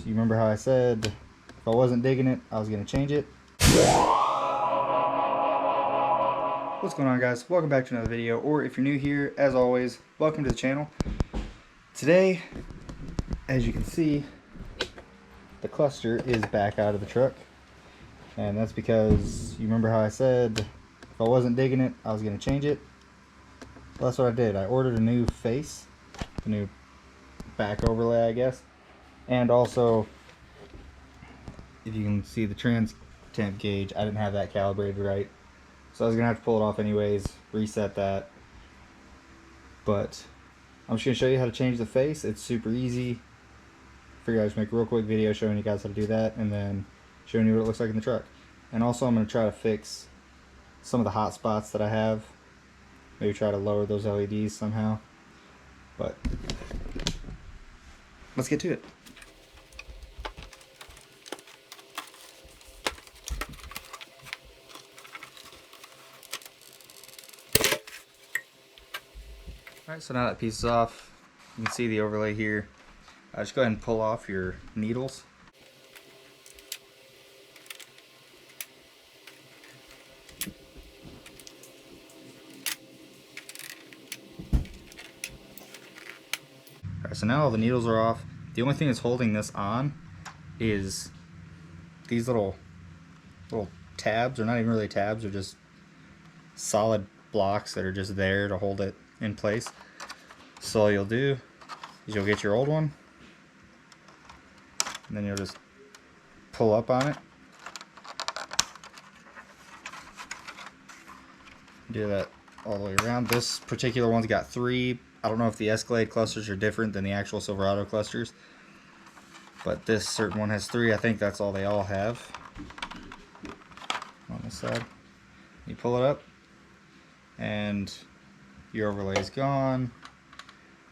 you remember how I said if I wasn't digging it, I was going to change it? What's going on, guys? Welcome back to another video, or if you're new here, as always, welcome to the channel. Today, as you can see, the cluster is back out of the truck, and that's because you remember how I said if I wasn't digging it, I was going to change it. Well, that's what I did. I ordered a new face, a new back overlay, I guess, and also, if you can see the trans temp gauge, I didn't have that calibrated right, so I was gonna have to pull it off anyways, reset that. But I'm just gonna show you how to change the face. It's super easy. Figured I'd just make a real quick video showing you guys how to do that, and then showing you what it looks like in the truck. And also, I'm gonna try to fix some of the hot spots that I have. Maybe try to lower those LEDs somehow. But let's get to it. Alright, so now that piece is off, you can see the overlay here. Just go ahead and pull off your needles. Alright, so now all the needles are off. The only thing that's holding this on is these little tabs. They're not even really tabs, they're just solid blocks that are just there to hold it in place. So all you'll do is you'll get your old one, and then you'll just pull up on it. Do that all the way around. This particular one's got 3. I don't know if the Escalade clusters are different than the actual Silverado clusters, but this certain one has 3. I think that's all they all have on this side. You pull it up, and your overlay is gone,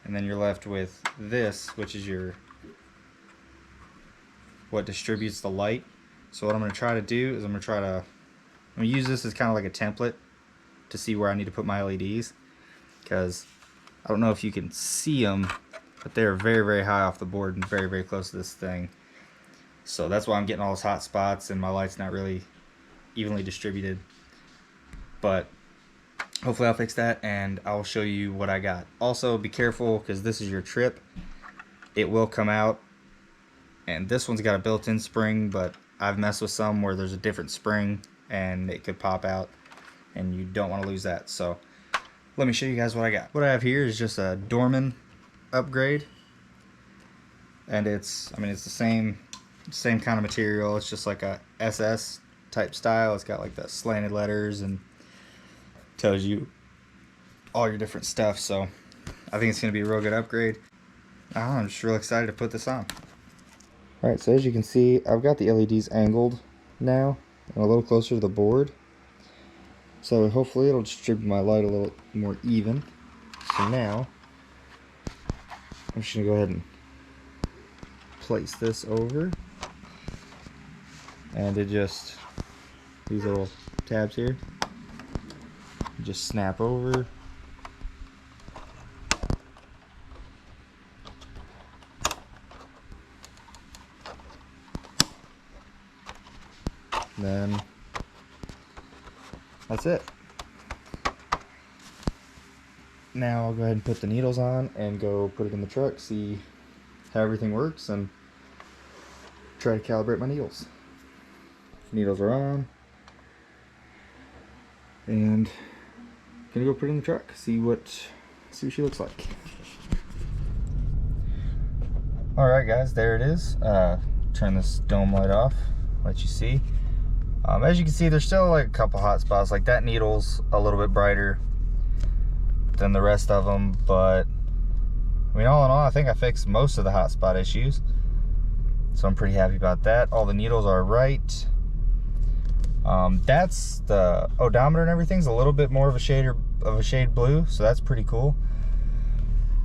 and then you're left with this, which is what distributes the light. So what I'm going to try to do is I'm going to use this as kind of like a template to see where I need to put my LEDs, because I don't know if you can see them, but they're very, very high off the board and very, very close to this thing. So that's why I'm getting all those hot spots and my light's not really evenly distributed. But hopefully I'll fix that, and I'll show you what I got. Also, be careful, because this is your trip. It will come out, and this one's got a built-in spring, but I've messed with some where there's a different spring and it could pop out, and you don't want to lose that. So let me show you guys what I got. What I have here is just a Dorman upgrade, and it's the same kind of material. It's just like a SS type style. It's got like the slanted letters and tells you all your different stuff. So I think it's going to be a real good upgrade. I'm just real excited to put this on. Alright, so as you can see, I've got the LEDs angled now and a little closer to the board, so hopefully it'll distribute my light a little more even. So now I'm just going to go ahead and place this over, and these little tabs here just snap over. Then that's it. Now I'll go ahead and put the needles on and go put it in the truck, see how everything works, and try to calibrate my needles. Needles are on, and gonna go put it in the truck, see what she looks like. Alright guys, there it is. Turn this dome light off, let you see. As you can see, there's still like a couple hot spots. Like that needle's a little bit brighter than the rest of them, but I mean, all in all, I think I fixed most of the hot spot issues, so I'm pretty happy about that. All the needles are right. That's the odometer and everything's a little bit more of a shade blue, so that's pretty cool.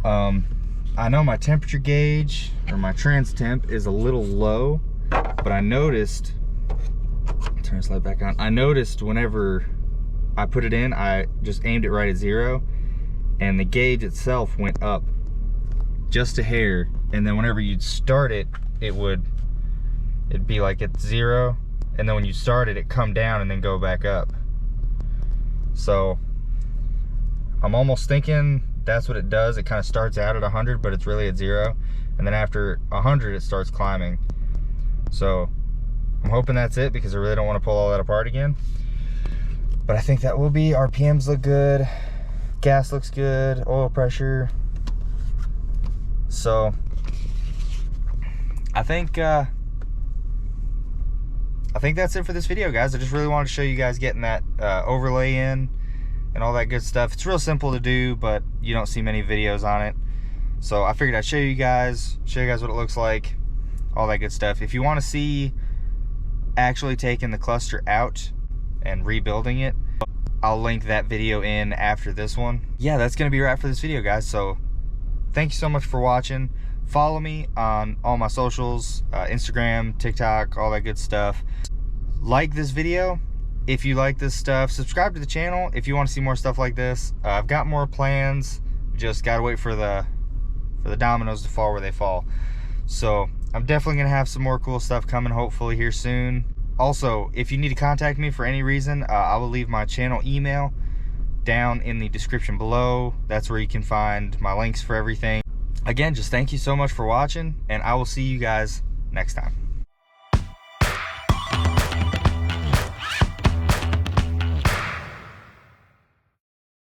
I know my temperature gauge, or my trans temp, is a little low, but I noticed, turn this light back on, I noticed whenever I put it in, I just aimed it right at 0, and the gauge itself went up just a hair, and then whenever you'd start it, it'd be like at 0, and then when you start it, it'd come down and then go back up. So I'm almost thinking that's what it does. It kind of starts out at 100, but it's really at 0, and then after 100 it starts climbing. So I'm hoping that's it, because I really don't want to pull all that apart again. But I think that will be. RPMs look good, gas looks good, oil pressure. So I think that's it for this video, guys. I just really wanted to show you guys getting that overlay in and all that good stuff. It's real simple to do, but you don't see many videos on it. So I figured I'd show you guys what it looks like, all that good stuff. If you want to see actually taking the cluster out and rebuilding it, I'll link that video in after this one. Yeah, that's gonna be a wrap for this video, guys. So thank you so much for watching. Follow me on all my socials, Instagram, TikTok, all that good stuff. Like this video if you like this stuff. Subscribe to the channel if you want to see more stuff like this. I've got more plans, just gotta wait for the dominoes to fall where they fall. So I'm definitely gonna have some more cool stuff coming, hopefully here soon. Also, if you need to contact me for any reason, I will leave my channel email down in the description below. That's where you can find my links for everything. Again, just thank you so much for watching, and I will see you guys next time.